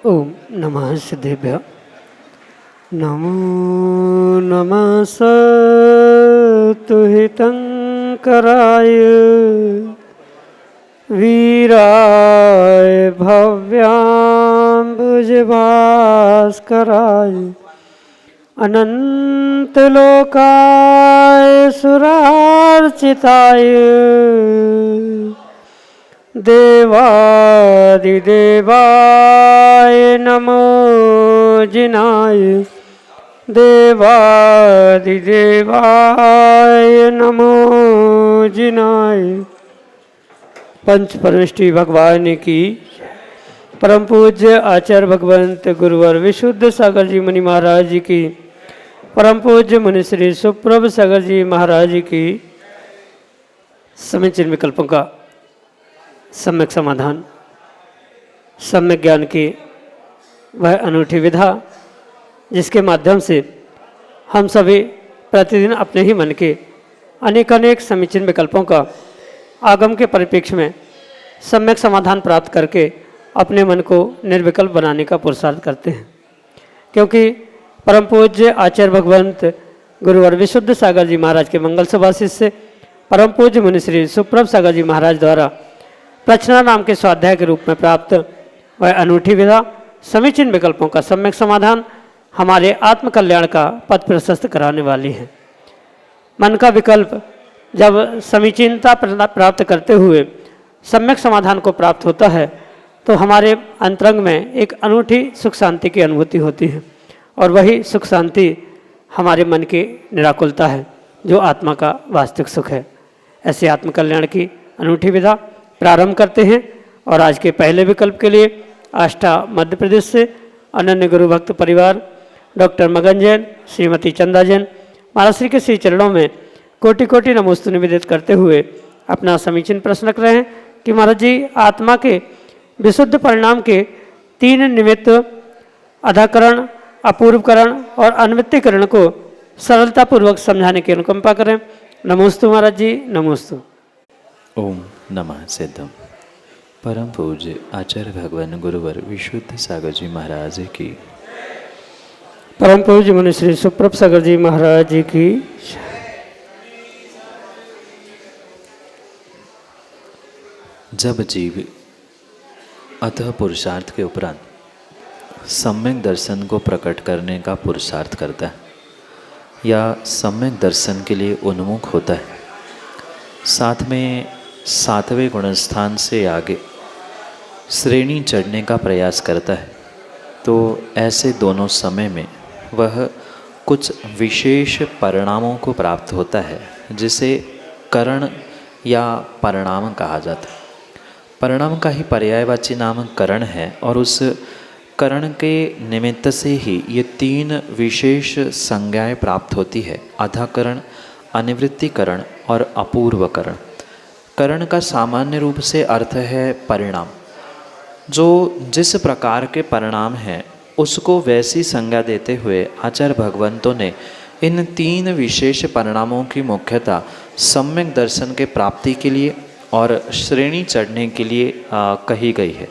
ओम नमः सिद्धेभ्य। नमो नमः सत्तुहितंकराय वीराय भव्याम्बुजभास्कराय अनंतलोकाय सुरार्चिताय देवादिदेवाय नमो जिनाय देवादिदेवाय नमो जिनाय। पंच परमेष्टि भगवान की परम पूज्य आचार्य भगवंत गुरुवर विशुद्ध सागर जी मुनि महाराज जी की परम पूज्य मुनि श्री सुप्रभ सागर जी महाराज जी की समीचीन विकल्पों का सम्यक समाधान, सम्यक ज्ञान की वह अनूठी विधा जिसके माध्यम से हम सभी प्रतिदिन अपने ही मन के अनेक समीचीन विकल्पों का आगम के परिप्रेक्ष्य में सम्यक समाधान प्राप्त करके अपने मन को निर्विकल्प बनाने का पुरुषार्थ करते हैं। क्योंकि परम पूज्य आचार्य भगवंत गुरुवर विशुद्ध सागर जी महाराज के मंगल सुभाषित से परम पूज्य मुनि श्री सुप्रभ सागर जी महाराज द्वारा प्रचना नाम के स्वाध्याय के रूप में प्राप्त वह अनूठी विधा समीचीन विकल्पों का सम्यक समाधान हमारे आत्मकल्याण का पथ प्रशस्त कराने वाली है। मन का विकल्प जब समीचीनता प्राप्त करते हुए सम्यक समाधान को प्राप्त होता है तो हमारे अंतरंग में एक अनूठी सुख शांति की अनुभूति होती है और वही सुख शांति हमारे मन की निराकुलता है जो आत्मा का वास्तविक सुख है। ऐसे आत्मकल्याण की अनूठी विधा प्रारंभ करते हैं और आज के पहले विकल्प के लिए आष्टा मध्य प्रदेश से अनन्य गुरु भक्त परिवार डॉक्टर मगन जैन श्रीमती चंदा जैन महाराज श्री के श्री चरणों में कोटि कोटि नमोस्तु निवेदित करते हुए अपना समीचीन प्रश्न रख रहे हैं कि महाराज जी आत्मा के विशुद्ध परिणाम के 3 निमित्त अधाकरण अपूर्वकरण और अनवित्तीकरण को सरलतापूर्वक समझाने की अनुकंपा करें। नमोस्तु महाराज जी, नमोस्तु। ओम नमः सिद्धम। परम पूज्य आचार्य भगवान गुरुवर विशुद्ध सागर जी महाराज की, परम पूज्य मुनि श्री सुप्रभ सागर जी महाराज जी की। जब जीव अतः पुरुषार्थ के उपरांत सम्यक दर्शन को प्रकट करने का पुरुषार्थ करता है या सम्यक दर्शन के लिए उन्मुख होता है, साथ में 7वें गुणस्थान से आगे श्रेणी चढ़ने का प्रयास करता है, तो ऐसे दोनों समय में वह कुछ विशेष परिणामों को प्राप्त होता है जिसे करण या परिणाम कहा जाता है। परिणाम का ही पर्यायवाची नाम करण है और उस करण के निमित्त से ही ये 3 विशेष संज्ञाएं प्राप्त होती है: अधाकरण, अनिवृत्तिकरण और अपूर्वकरण। करण का सामान्य रूप से अर्थ है परिणाम। जो जिस प्रकार के परिणाम हैं उसको वैसी संज्ञा देते हुए आचार्य भगवंतों ने इन 3 विशेष परिणामों की मुख्यता सम्यक दर्शन के प्राप्ति के लिए और श्रेणी चढ़ने के लिए कही गई है।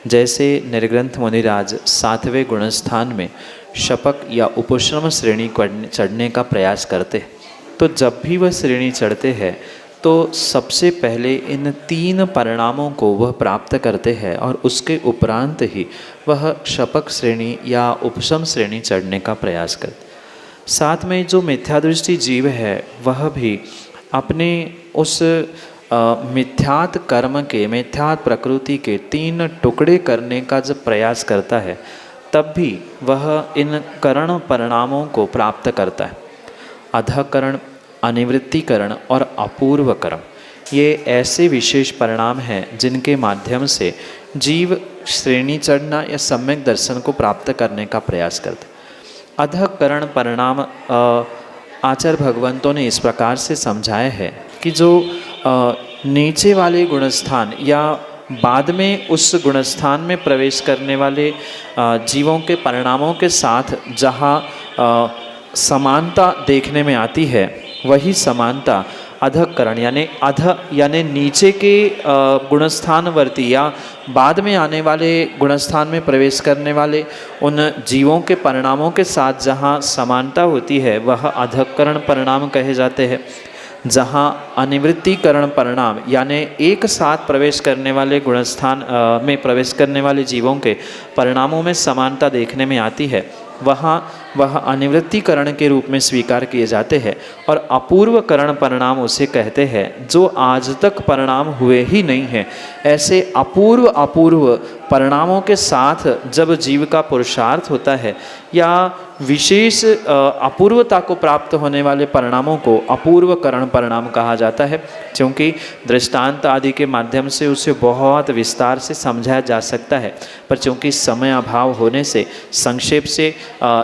जैसे निर्ग्रंथ मुनिराज 7वें गुणस्थान में शपक या उपश्रम श्रेणी चढ़ने का प्रयास करते हैं, तो जब भी वह श्रेणी चढ़ते हैं तो सबसे पहले इन 3 परिणामों को वह प्राप्त करते हैं और उसके उपरांत ही वह शपक श्रेणी या उपशम श्रेणी चढ़ने का प्रयास करते। साथ में जो मिथ्यादृष्टि जीव है वह भी अपने उस मिथ्यात कर्म के, मिथ्यात प्रकृति के 3 टुकड़े करने का जब प्रयास करता है तब भी वह इन करण परिणामों को प्राप्त करता है। अधकरण अनिवृत्तिकरण और अपूर्व कर्म, ये ऐसे विशेष परिणाम हैं जिनके माध्यम से जीव श्रेणी चढ़ना या सम्यक दर्शन को प्राप्त करने का प्रयास करते। अधःकरण परिणाम आचार्य भगवंतों ने इस प्रकार से समझाया है कि जो नीचे वाले गुणस्थान या बाद में उस गुणस्थान में प्रवेश करने वाले जीवों के परिणामों के साथ जहाँ समानता देखने में आती है, वही समानता अधःकरण यानी नीचे के गुणस्थानवर्ती या बाद में आने वाले गुणस्थान में प्रवेश करने वाले उन जीवों के परिणामों के साथ जहाँ समानता होती है, वह अधःकरण परिणाम कहे जाते हैं। जहाँ अनिवृत्तिकरण परिणाम यानी एक साथ प्रवेश करने वाले गुणस्थान में प्रवेश करने वाले जीवों के परिणामों में समानता देखने में आती है, वहाँ वह अनिवृत्तिकरण के रूप में स्वीकार किए जाते हैं। और अपूर्वकरण परिणाम उसे कहते हैं जो आज तक परिणाम हुए ही नहीं हैं। ऐसे अपूर्व परिणामों के साथ जब जीव का पुरुषार्थ होता है या विशेष अपूर्वता को प्राप्त होने वाले परिणामों को अपूर्वकरण परिणाम कहा जाता है, क्योंकि दृष्टांत आदि के माध्यम से उसे बहुत विस्तार से समझाया जा सकता है, पर चूँकि समय अभाव होने से संक्षेप से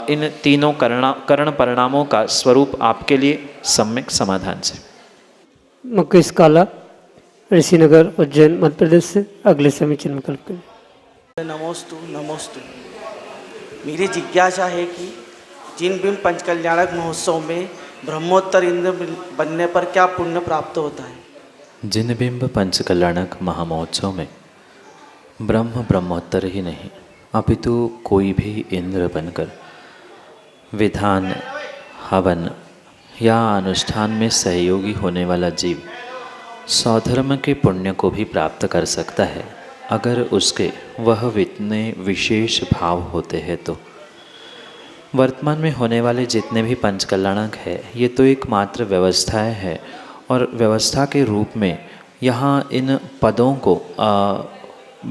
इन तीनों करण परिणामों का स्वरूप आपके लिए सम्यक समाधान से। मुकेश काला, ऋषिनगर, उज्जैन, मध्य प्रदेश से अगले समीचीन विकल्प के लिए। नमोस्तु। मेरी जिज्ञासा है कि जिन बिंब पंचकल्याणक महोत्सव में ब्रह्मोत्तर इंद्र बनने पर क्या पुण्य प्राप्त होता है? जिन बिंब पंचकल्याणक महामहोत्सव में ब्रह्मोत्तर ही नहीं अपितु कोई भी इंद्र बनकर विधान, हवन या अनुष्ठान में सहयोगी होने वाला जीव स्वधर्म के पुण्य को भी प्राप्त कर सकता है, अगर उसके वह इतने विशेष भाव होते हैं तो। वर्तमान में होने वाले जितने भी पंचकल्याणक है, ये तो एकमात्र व्यवस्थाएं हैं, और व्यवस्था के रूप में यहाँ इन पदों को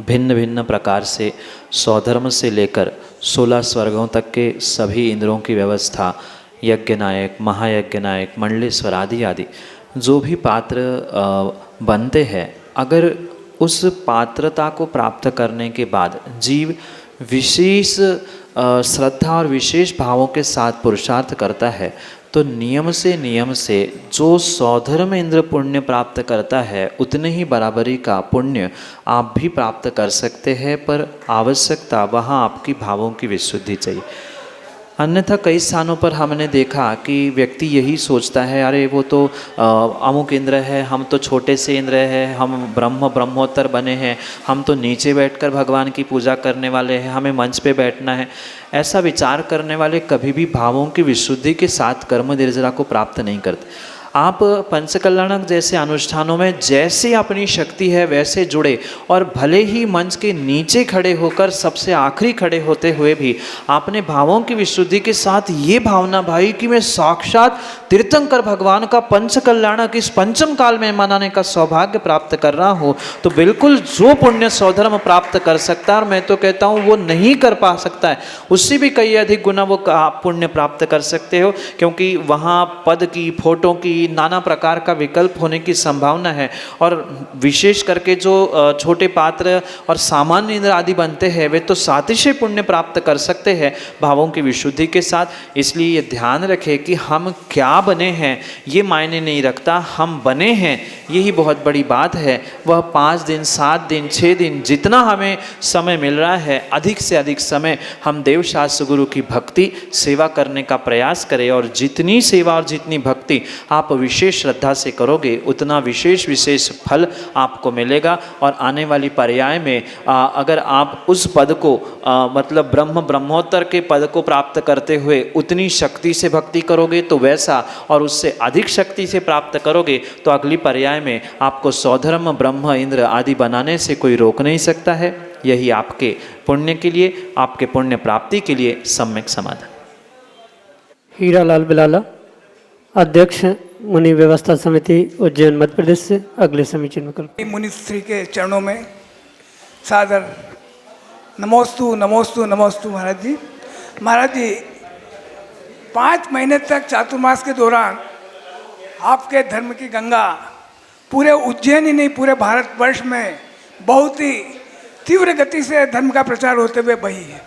भिन्न भिन्न प्रकार से स्वधर्म से लेकर 16 स्वर्गों तक के सभी इंद्रों की व्यवस्था, यज्ञ नायक, महायज्ञ नायक, मंडलेश्वर आदि जो भी पात्र बनते हैं, अगर उस पात्रता को प्राप्त करने के बाद जीव विशेष श्रद्धा और विशेष भावों के साथ पुरुषार्थ करता है, तो नियम से जो स्वधर्म इंद्र पुण्य प्राप्त करता है, उतने ही बराबरी का पुण्य आप भी प्राप्त कर सकते हैं, पर आवश्यकता वहाँ आपकी भावों की विशुद्धि चाहिए। अन्यथा कई स्थानों पर हमने देखा कि व्यक्ति यही सोचता है, अरे वो तो अमुक इंद्र है, हम तो छोटे से इंद्र हैं, हम ब्रह्मोत्तर बने हैं, हम तो नीचे बैठकर भगवान की पूजा करने वाले हैं, हमें मंच पे बैठना है। ऐसा विचार करने वाले कभी भी भावों की विशुद्धि के साथ कर्म निर्जरा को प्राप्त नहीं करते। आप पंचकल्याणक जैसे अनुष्ठानों में जैसे अपनी शक्ति है वैसे जुड़े, और भले ही मंच के नीचे खड़े होकर सबसे आखिरी खड़े होते हुए भी आपने भावों की विशुद्धि के साथ ये भावना भाई कि मैं साक्षात तीर्थंकर भगवान का पंचकल्याणक इस पंचम काल में मनाने का सौभाग्य प्राप्त कर रहा हूँ, तो बिल्कुल जो पुण्य स्वधर्म प्राप्त कर सकता है, और मैं तो कहता हूँ वो नहीं कर पा सकता है, उससे भी कई अधिक गुना वो पुण्य प्राप्त कर सकते हो, क्योंकि वहाँ पद की, फोटो की, नाना प्रकार का विकल्प होने की संभावना है। और विशेष करके जो छोटे पात्र और सामान्य इंद्र आदि बनते हैं, वे तो सातिशय पुण्य प्राप्त कर सकते हैं भावों की विशुद्धि के साथ। इसलिए ये ध्यान रखें कि हम क्या बने हैं ये मायने नहीं रखता, हम बने हैं यही बहुत बड़ी बात है। वह 5 दिन, 7 दिन, 6 दिन जितना हमें समय मिल रहा है, अधिक से अधिक समय हम देवशास्त्र गुरु की भक्ति सेवा करने का प्रयास करें, और जितनी सेवा और जितनी भक्ति आप विशेष श्रद्धा से करोगे, उतना विशेष फल आपको मिलेगा। और आने वाली पर्याय में अगर आप उस पद को मतलब ब्रह्मोत्तर के पद को प्राप्त करते हुए उतनी शक्ति से भक्ति करोगे तो वैसा, और उससे अधिक शक्ति से प्राप्त करोगे तो अगली पर्याय में आपको स्वधर्म, ब्रह्म, इंद्र आदि बनाने से कोई रोक नहीं सकता है। यही आपके पुण्य के लिए, आपके पुण्य प्राप्ति के लिए सम्यक समाधान। हीरालाल बिलाला, अध्यक्ष मुनि व्यवस्था समिति, उज्जैन, मध्य प्रदेश से अगले समीचीन विकल्प। मुनि श्री के चरणों में सादर नमोस्तु नमोस्तु नमोस्तु। महाराज जी 5 महीने तक चातुर्मास के दौरान आपके धर्म की गंगा पूरे उज्जैन ही नहीं पूरे भारतवर्ष में बहुत ही तीव्र गति से धर्म का प्रचार होते हुए बही है।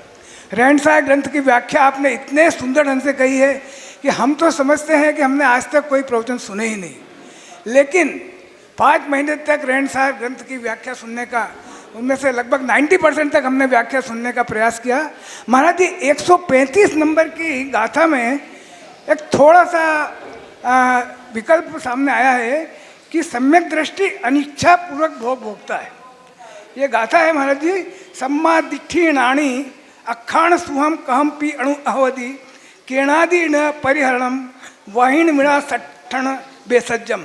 रहनसार ग्रंथ की व्याख्या आपने इतने सुंदर ढंग से कही है कि हम तो समझते हैं कि हमने आज तक कोई प्रवचन सुने ही नहीं, लेकिन 5 महीने तक रहनसार ग्रंथ की व्याख्या सुनने का, उनमें से लगभग 90% तक हमने व्याख्या सुनने का प्रयास किया। महाराज जी 135 नंबर की गाथा में एक थोड़ा सा विकल्प सामने आया है कि सम्यक दृष्टि अनिच्छा पूर्वक भोग भोगता है। ये गाथा है महाराज जी, सम्मा दिट्ठी नाणी अखाण सुहम कहम पी अणु अहवदी केणादि न परिहरणम वाहिण मिणा सट्ठण बेसज्जम।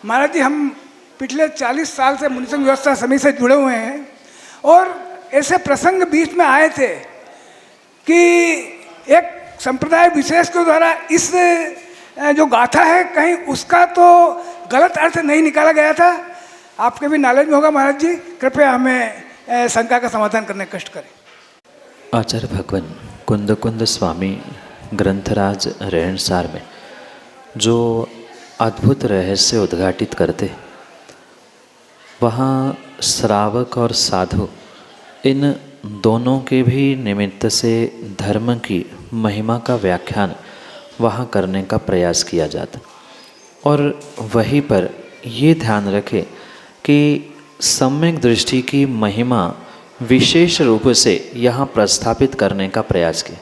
महाराज जी हम पिछले 40 साल से मुनिसंघ व्यवस्था समिति से जुड़े हुए हैं और ऐसे प्रसंग बीच में आए थे कि एक संप्रदाय विशेष के द्वारा इस जो गाथा है कहीं उसका तो गलत अर्थ नहीं निकाला गया था। आपके भी नॉलेज में होगा महाराज जी, कृपया हमें शंका का समाधान करने का कष्ट करें। आचार्य भगवान कुंद कुंद स्वामी ग्रंथराज रहनसार में जो अद्भुत रहस्य उद्घाटित करते, वहाँ श्रावक और साधु इन दोनों के भी निमित्त से धर्म की महिमा का व्याख्यान वहाँ करने का प्रयास किया जाता और वहीं पर ये ध्यान रखें कि सम्यक दृष्टि की महिमा विशेष रूप से यहाँ प्रस्थापित करने का प्रयास किया।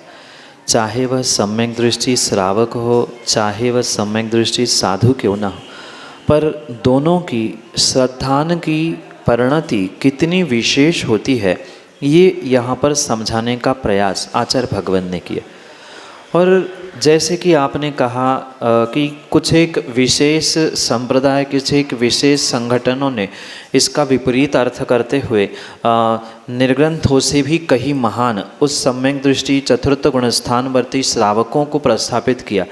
चाहे वह सम्यक दृष्टि श्रावक हो, चाहे वह सम्यक दृष्टि साधु क्यों ना हो, पर दोनों की श्रद्धान की परिणति कितनी विशेष होती है ये यहाँ पर समझाने का प्रयास आचार्य भगवान ने किया। और जैसे कि आपने कहा कि कुछ एक विशेष संप्रदाय, कुछ एक विशेष संगठनों ने इसका विपरीत अर्थ करते हुए निर्ग्रंथों से भी कहीं महान उस सम्यक दृष्टि चतुर्थ गुणस्थानवर्ती श्रावकों को प्रस्थापित किया।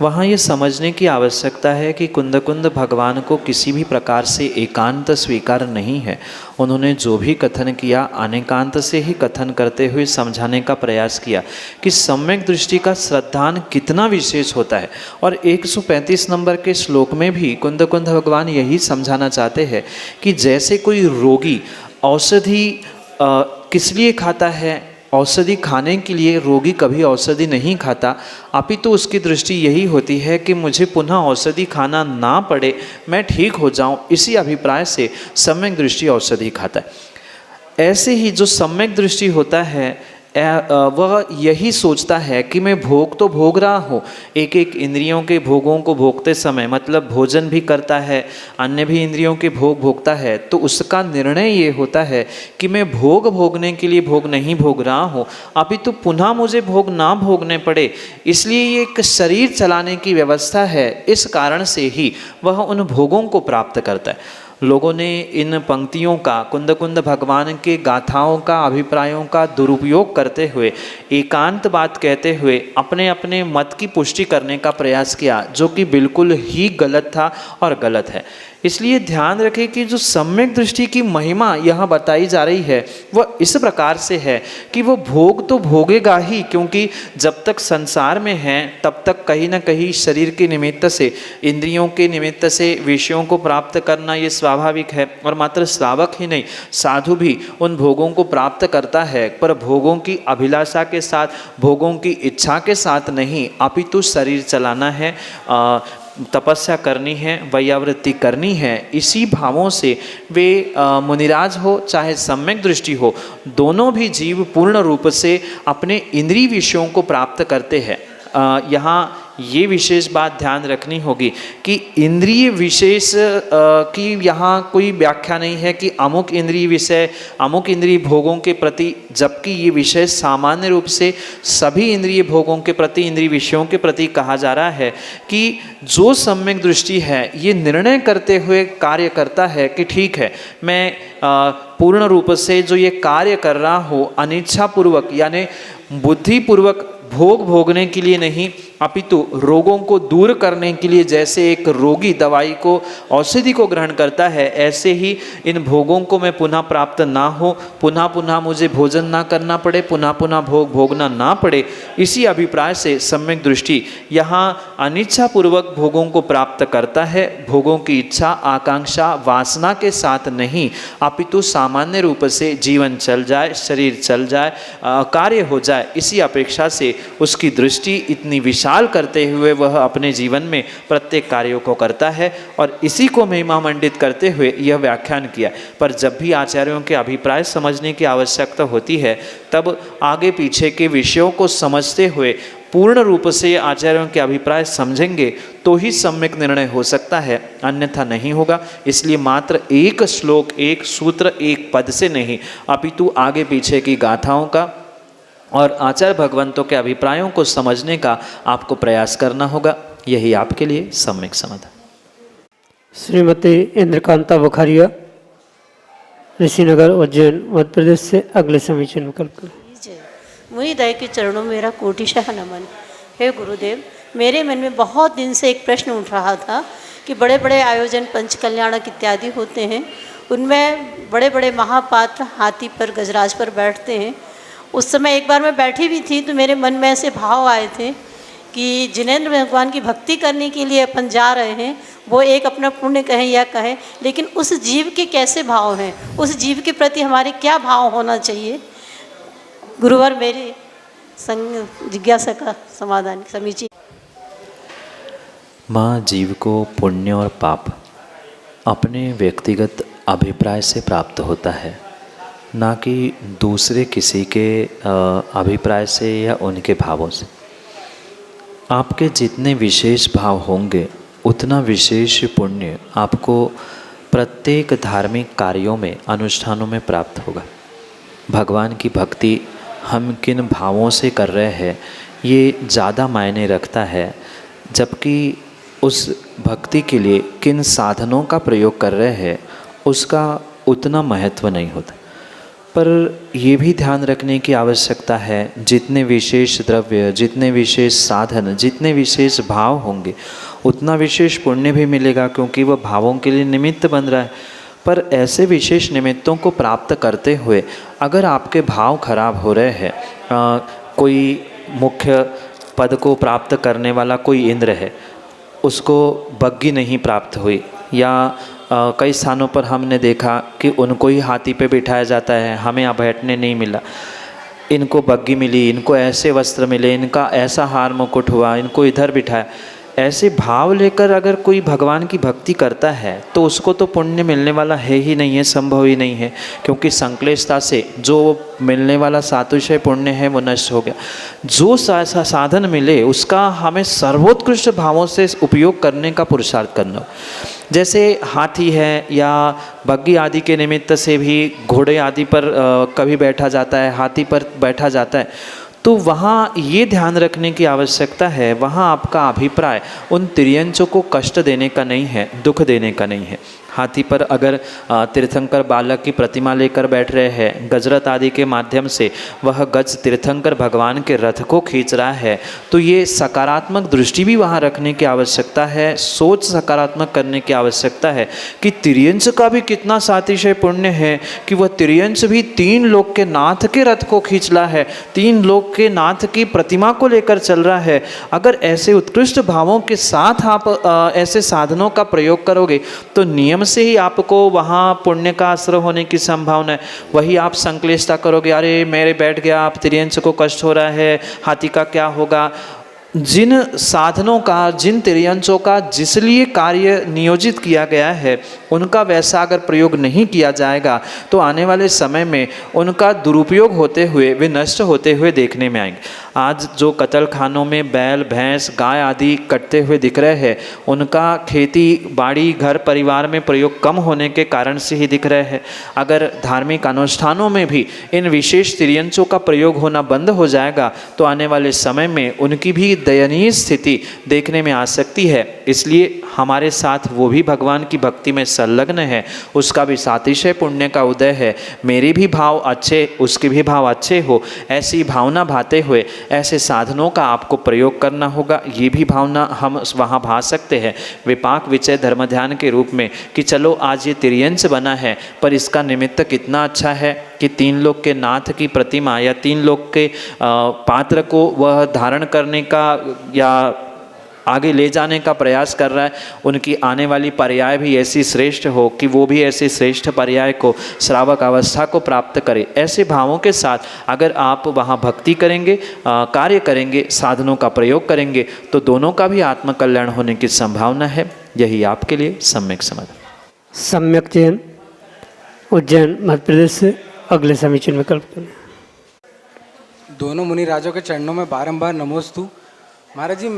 वहाँ ये समझने की आवश्यकता है कि कुंद कुंद भगवान को किसी भी प्रकार से एकांत स्वीकार नहीं है। उन्होंने जो भी कथन किया अनेकांत से ही कथन करते हुए समझाने का प्रयास किया कि सम्यक दृष्टि का श्रद्धान कितना विशेष होता है। और 135 नंबर के श्लोक में भी कुंद कुंद भगवान यही समझाना चाहते हैं कि जैसे कोई रोगी औषधि किस लिए खाता है, औषधि खाने के लिए रोगी कभी औषधि नहीं खाता, अपितु उसकी दृष्टि यही होती है कि मुझे पुनः औषधि खाना ना पड़े, मैं ठीक हो जाऊं, इसी अभिप्राय से सम्यक दृष्टि औषधि खाता है। ऐसे ही जो सम्यक दृष्टि होता है वह यही सोचता है कि मैं भोग तो भोग रहा हूँ, एक एक इंद्रियों के भोगों को भोगते समय, मतलब भोजन भी करता है, अन्य भी इंद्रियों के भोग भोगता है, तो उसका निर्णय ये होता है कि मैं भोग भोगने के लिए भोग नहीं भोग रहा हूँ, अभी तो पुनः मुझे भोग ना भोगने पड़े, इसलिए ये एक शरीर चलाने की व्यवस्था है, इस कारण से ही वह उन भोगों को प्राप्त करता है। लोगों ने इन पंक्तियों का, कुंद कुंद भगवान के गाथाओं का, अभिप्रायों का दुरुपयोग करते हुए, एकांत बात कहते हुए अपने अपने मत की पुष्टि करने का प्रयास किया, जो कि बिल्कुल ही गलत था और गलत है। इसलिए ध्यान रखें कि जो सम्यक दृष्टि की महिमा यहाँ बताई जा रही है वह इस प्रकार से है कि वो भोग तो भोगेगा ही, क्योंकि जब तक संसार में है तब तक कहीं ना कहीं शरीर के निमित्त से, इंद्रियों के निमित्त से विषयों को प्राप्त करना ये स्वाभाविक है। और मात्र श्रावक ही नहीं, साधु भी उन भोगों को प्राप्त करता है, पर भोगों की अभिलाषा के साथ, भोगों की इच्छा के साथ नहीं, अपितु शरीर चलाना है, तपस्या करनी है, वैयावृत्ति करनी है। इसी भावों से वे मुनिराज हो चाहे सम्यक दृष्टि हो, दोनों भी जीव पूर्ण रूप से अपने इंद्रिय विषयों को प्राप्त करते हैं। यहाँ ये विशेष बात ध्यान रखनी होगी कि इंद्रिय विशेष की यहाँ कोई व्याख्या नहीं है कि अमुक इंद्रिय विषय, अमुक इंद्रिय भोगों के प्रति, जबकि ये विषय सामान्य रूप से सभी इंद्रिय भोगों के प्रति, इंद्रिय विषयों के प्रति कहा जा रहा है कि जो सम्यक दृष्टि है ये निर्णय करते हुए कार्य करता है कि ठीक है, मैं पूर्ण रूप से जो ये कार्य कर रहा हूँ अनिच्छापूर्वक, यानी बुद्धिपूर्वक भोग भोगने के लिए नहीं, अपितु रोगों को दूर करने के लिए जैसे एक रोगी दवाई को, औषधि को ग्रहण करता है, ऐसे ही इन भोगों को मैं पुनः प्राप्त ना हो, पुनः पुनः मुझे भोजन ना करना पड़े, पुनः पुनः भोग भोगना ना पड़े, इसी अभिप्राय से सम्यक दृष्टि यहाँ अनिच्छापूर्वक भोगों को प्राप्त करता है। भोगों की इच्छा, आकांक्षा, वासना के साथ नहीं, अपितु सामान्य रूप से जीवन चल जाए, शरीर चल जाए, कार्य हो जाए, इसी अपेक्षा से उसकी दृष्टि इतनी विशाल करते हुए वह अपने जीवन में प्रत्येक कार्यों को करता है। और इसी को महिमा मंडित करते हुए यह व्याख्यान किया। पर जब भी आचार्यों के अभिप्राय समझने की आवश्यकता होती है, तब आगे पीछे के विषयों को समझते हुए पूर्ण रूप से आचार्यों के अभिप्राय समझेंगे तो ही सम्यक निर्णय हो सकता है, अन्यथा नहीं होगा। इसलिए मात्र एक श्लोक, एक सूत्र, एक पद से नहीं, अपितु आगे पीछे की गाथाओं का और आचार्य भगवंतों के अभिप्रायों को समझने का आपको प्रयास करना होगा। यही आपके लिए सम्यक समाधान। श्रीमती इंद्रकांता बुखारिया, ऋषिनगर, उज्जैन, मध्य प्रदेश से अगले समीचीन विकल्प। मुनि दया के चरणों में मेरा कोटिशः नमन। हे गुरुदेव, मेरे मन में बहुत दिन से एक प्रश्न उठ रहा था कि बड़े बड़े आयोजन, पंच कल्याणक इत्यादि होते हैं, उनमें बड़े बड़े महापात्र हाथी पर, गजराज पर बैठते हैं। उस समय एक बार मैं बैठी भी थी तो मेरे मन में ऐसे भाव आए थे कि जिनेंद्र भगवान की भक्ति करने के लिए अपन जा रहे हैं, वो एक अपना पुण्य कहें या कहें, लेकिन उस जीव के कैसे भाव हैं, उस जीव के प्रति हमारे क्या भाव होना चाहिए। गुरुवर मेरी जिज्ञासा का समाधान समीचीन। माँ जीव को पुण्य और पाप अपने व्यक्तिगत अभिप्राय से प्राप्त होता है, ना कि दूसरे किसी के अभिप्राय से या उनके भावों से। आपके जितने विशेष भाव होंगे उतना विशेष पुण्य आपको प्रत्येक धार्मिक कार्यों में, अनुष्ठानों में प्राप्त होगा। भगवान की भक्ति हम किन भावों से कर रहे हैं ये ज़्यादा मायने रखता है, जबकि उस भक्ति के लिए किन साधनों का प्रयोग कर रहे हैं उसका उतना महत्व नहीं होता। पर ये भी ध्यान रखने की आवश्यकता है, जितने विशेष द्रव्य, जितने विशेष साधन, जितने विशेष भाव होंगे उतना विशेष पुण्य भी मिलेगा, क्योंकि वह भावों के लिए निमित्त बन रहा है। पर ऐसे विशेष निमित्तों को प्राप्त करते हुए अगर आपके भाव खराब हो रहे हैं, कोई मुख्य पद को प्राप्त करने वाला कोई इंद्र है, उसको बग्गी नहीं प्राप्त हुई, या कई स्थानों पर हमने देखा कि उनको ही हाथी पे बिठाया जाता है, हमें यहाँ बैठने नहीं मिला, इनको बग्गी मिली, इनको ऐसे वस्त्र मिले, इनका ऐसा हार मुकुट हुआ, इनको इधर बिठाया। ऐसे भाव लेकर अगर कोई भगवान की भक्ति करता है तो उसको तो पुण्य मिलने वाला है ही नहीं है, संभव ही नहीं है, क्योंकि संक्लेशता से जो मिलने वाला सातुषय पुण्य है वो नष्ट हो गया। जो साधन मिले उसका हमें सर्वोत्कृष्ट भावों से उपयोग करने का पुरुषार्थ करना। जैसे हाथी है या बग्गी आदि के निमित्त से भी घोड़े आदि पर कभी बैठा जाता है, हाथी पर बैठा जाता है, तो वहाँ ये ध्यान रखने की आवश्यकता है, वहाँ आपका अभिप्राय उन तिर्यंचों को कष्ट देने का नहीं है, दुख देने का नहीं है। हाथी पर अगर तीर्थंकर बालक की प्रतिमा लेकर बैठ रहे हैं, गजरत आदि के माध्यम से वह गज तीर्थंकर भगवान के रथ को खींच रहा है, तो ये सकारात्मक दृष्टि भी वहाँ रखने की आवश्यकता है, सोच सकारात्मक करने की आवश्यकता है कि तिर्यंच का भी कितना सातिशय पुण्य है कि वह तिर्यंच भी 3 लोक के नाथ के रथ को खींच रहा है, 3 लोक के नाथ की प्रतिमा को लेकर चल रहा है। अगर ऐसे उत्कृष्ट भावों के साथ आप ऐसे साधनों का प्रयोग करोगे तो नियम से ही आपको वहाँ पुण्य का आश्रय होने की संभावना है। वही आप संक्लेशता करोगे, अरे मेरे बैठ गया, आप तिर्यंच को कष्ट हो रहा है, हाथी का क्या होगा। जिन साधनों का, जिन तिर्यंचों का जिस लिए कार्य नियोजित किया गया है उनका वैसा अगर प्रयोग नहीं किया जाएगा तो आने वाले समय में उनका दुरुपयोग होते हुए, वे नष्ट होते हुए देखने में आएंगे। आज जो कत्ल खानों में बैल, भैंस, गाय आदि कटते हुए दिख रहे हैं, उनका खेती बाड़ी, घर परिवार में प्रयोग कम होने के कारण से ही दिख रहे हैं। अगर धार्मिक अनुष्ठानों में भी इन विशेष तिर्यंचों का प्रयोग होना बंद हो जाएगा तो आने वाले समय में उनकी भी दयनीय स्थिति देखने में आ सकती है। इसलिए हमारे साथ वो भी भगवान की भक्ति में संलग्न है उसका भी सातिशय पुण्य का उदय है, मेरे भी भाव अच्छे उसके भी भाव अच्छे हो, ऐसी भावना भाते हुए ऐसे साधनों का आपको प्रयोग करना होगा। ये भी भावना हम वहाँ भा सकते हैं विपाक विचय धर्म ध्यान के रूप में कि चलो आज ये तिर्यंश बना है पर इसका निमित्त कितना अच्छा है कि 3 लोक के नाथ की प्रतिमा या 3 लोक के पात्र को वह धारण करने का या आगे ले जाने का प्रयास कर रहा है। उनकी आने वाली पर्याय भी ऐसी श्रेष्ठ हो कि वो भी ऐसे श्रेष्ठ पर्याय को श्रावक अवस्था को प्राप्त करे। ऐसे भावों के साथ अगर आप वहाँ भक्ति करेंगे, कार्य करेंगे, साधनों का प्रयोग करेंगे तो दोनों का भी आत्मकल्याण होने की संभावना है। यही आपके लिए सम्यक समाधान। सम्यक चयन उज्जैन मध्य प्रदेश से अगले समीचीन विकल्प करें। दोनों मुनि राजों के चरणों में बारंबार नमोस्तु। महाराज जी,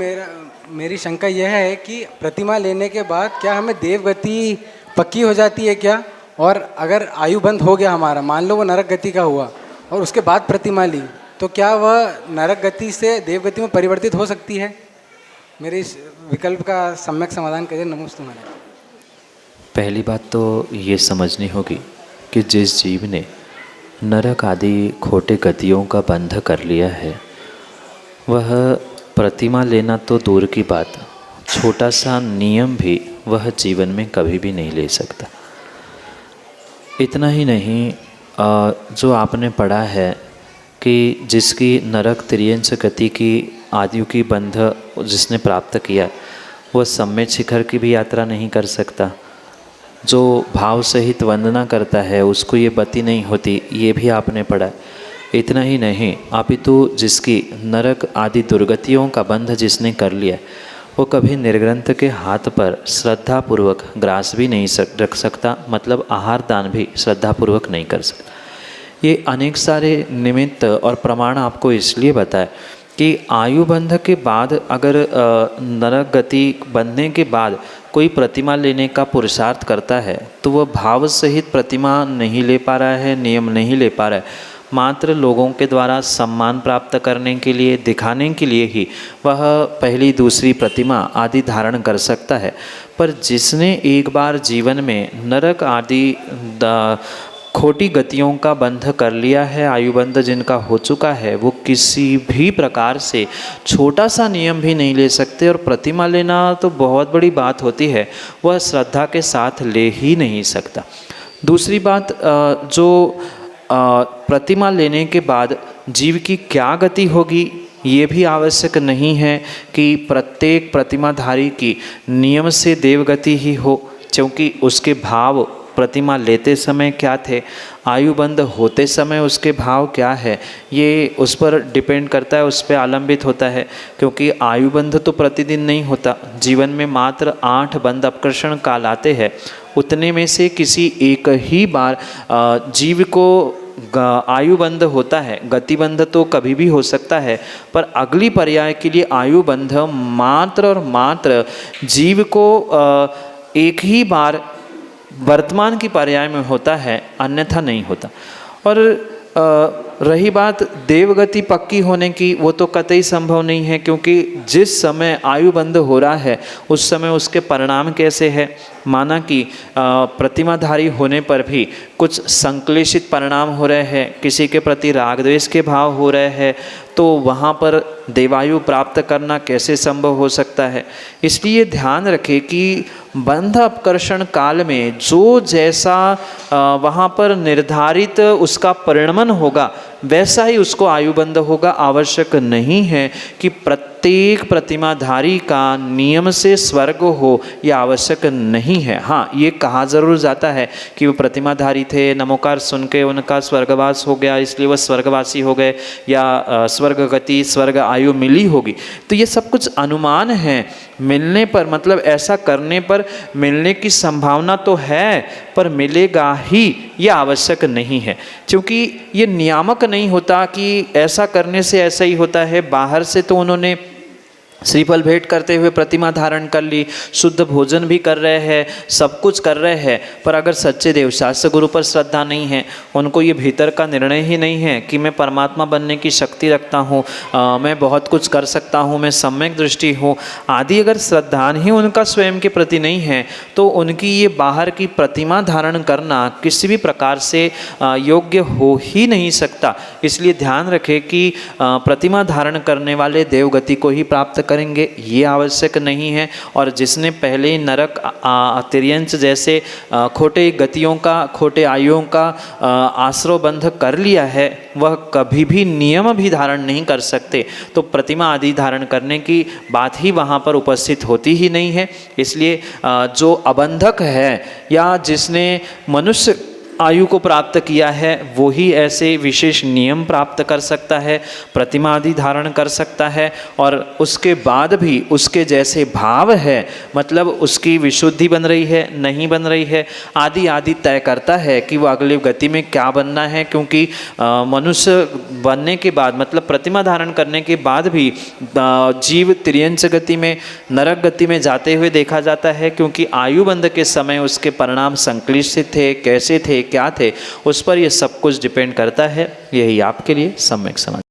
मेरी शंका यह है कि प्रतिमा लेने के बाद क्या हमें देवगति पक्की हो जाती है क्या? और अगर आयु बंद हो गया हमारा, मान लो वो नरक गति का हुआ और उसके बाद प्रतिमा ली, तो क्या वह नरक गति से देवगति में परिवर्तित हो सकती है? मेरे इस विकल्प का सम्यक समाधान करिए। नमोस्तु महाराज। पहली बात तो ये समझनी होगी कि जिस जीव ने नरक आदि खोटे गतियों का बंध कर लिया है वह प्रतिमा लेना तो दूर की बात, छोटा सा नियम भी वह जीवन में कभी भी नहीं ले सकता। इतना ही नहीं, जो आपने पढ़ा है कि जिसकी नरक तिर्यंश गति की आयु की बंध जिसने प्राप्त किया वह सम्यक शिखर की भी यात्रा नहीं कर सकता। जो भाव सहित वंदना करता है उसको ये गति नहीं होती, ये भी आपने पढ़ा। इतना ही नहीं, अपितु जिसकी नरक आदि दुर्गतियों का बंध जिसने कर लिया वो कभी निर्ग्रंथ के हाथ पर श्रद्धापूर्वक ग्रास भी नहीं रख सकता, मतलब आहार दान भी श्रद्धापूर्वक नहीं कर सकता। ये अनेक सारे निमित्त और प्रमाण आपको इसलिए बताए कि आयु बंध के बाद अगर नरक गति बंधने के बाद कोई प्रतिमा लेने का पुरुषार्थ करता है तो वह भाव सहित प्रतिमा नहीं ले पा रहा है, नियम नहीं ले पा रहा है, मात्र लोगों के द्वारा सम्मान प्राप्त करने के लिए, दिखाने के लिए ही वह पहली दूसरी प्रतिमा आदि धारण कर सकता है। पर जिसने एक बार जीवन में नरक आदि खोटी गतियों का बंध कर लिया है, आयुबंध जिनका हो चुका है, वो किसी भी प्रकार से छोटा सा नियम भी नहीं ले सकते। और प्रतिमा लेना तो बहुत बड़ी बात होती है, वह श्रद्धा के साथ ले ही नहीं सकता। दूसरी बात, जो प्रतिमा लेने के बाद जीव की क्या गति होगी ये भी आवश्यक नहीं है कि प्रत्येक प्रतिमाधारी की नियम से देवगति ही हो, क्योंकि उसके भाव प्रतिमा लेते समय क्या थे, आयुबंध होते समय उसके भाव क्या है, ये उस पर डिपेंड करता है, उस पर आलंबित होता है। क्योंकि आयुबंध तो प्रतिदिन नहीं होता, जीवन में मात्र 8 बंध अपकर्षण काल आते हैं। उतने में से किसी एक ही बार जीव को आयुबंध होता है। गतिबंध तो कभी भी हो सकता है, पर अगली पर्याय के लिए आयुबंध मात्र और मात्र जीव को एक ही बार वर्तमान की पर्याय में होता है, अन्यथा नहीं होता। और रही बात देवगति पक्की होने की, वो तो कतई संभव नहीं है, क्योंकि जिस समय आयुबंध हो रहा है उस समय उसके परिणाम कैसे है। माना कि प्रतिमाधारी होने पर भी कुछ संक्लेशित परिणाम हो रहे हैं, किसी के प्रति राग द्वेष के भाव हो रहे हैं, तो वहाँ पर देवायु प्राप्त करना कैसे संभव हो सकता है। इसलिए ध्यान रखें कि बंध अपकर्षण काल में जो जैसा वहाँ पर निर्धारित उसका परिणमन होगा वैसा ही उसको आयुबंध होगा। आवश्यक नहीं है कि प्रत्येक प्रतिमाधारी का नियम से स्वर्ग हो, यह आवश्यक नहीं है। हाँ, ये कहा जरूर जाता है कि वो प्रतिमाधारी थे, नमोकार सुन के उनका स्वर्गवास हो गया इसलिए वह स्वर्गवासी हो गए, या स्वर्ग गति स्वर्ग आयु मिली होगी। तो ये सब कुछ अनुमान है। मिलने पर, मतलब ऐसा करने पर मिलने की संभावना तो है, पर मिलेगा ही यह आवश्यक नहीं है, क्योंकि ये नियामक नहीं होता कि ऐसा करने से ऐसा ही होता है। बाहर से तो उन्होंने श्रीफल भेंट करते हुए प्रतिमा धारण कर ली, शुद्ध भोजन भी कर रहे हैं, सब कुछ कर रहे हैं, पर अगर सच्चे देवशास्त्र गुरु पर श्रद्धा नहीं है, उनको ये भीतर का निर्णय ही नहीं है कि मैं परमात्मा बनने की शक्ति रखता हूँ, मैं बहुत कुछ कर सकता हूँ, मैं सम्यक दृष्टि हूँ आदि, अगर श्रद्धा ही उनका स्वयं के प्रति नहीं है, तो उनकी ये बाहर की प्रतिमा धारण करना किसी भी प्रकार से योग्य हो ही नहीं सकता। इसलिए ध्यान रखें कि प्रतिमा धारण करने वाले देवगति को ही प्राप्त करेंगे ये आवश्यक नहीं है। और जिसने पहले ही नरक तिर्यंच जैसे खोटे गतियों का, खोटे आयुओं का आश्रय बंध कर लिया है, वह कभी भी नियम भी धारण नहीं कर सकते। तो प्रतिमा आदि धारण करने की बात ही वहाँ पर उपस्थित होती ही नहीं है। इसलिए जो अबंधक है या जिसने मनुष्य आयु को प्राप्त किया है, वो ही ऐसे विशेष नियम प्राप्त कर सकता है, प्रतिमा आदि धारण कर सकता है, और उसके बाद भी उसके जैसे भाव है, मतलब उसकी विशुद्धि बन रही है नहीं बन रही है आदि आदि तय करता है कि वो अगले गति में क्या बनना है। क्योंकि मनुष्य बनने के बाद, मतलब प्रतिमा धारण करने के बाद भी जीव तिर्यंच गति में, नरक गति में जाते हुए देखा जाता है, क्योंकि आयु बंध के समय उसके परिणाम संक्लिष्ट थे, कैसे थे, क्या थे, उस पर ये सब कुछ डिपेंड करता है। यही आपके लिए सम्यक समझ।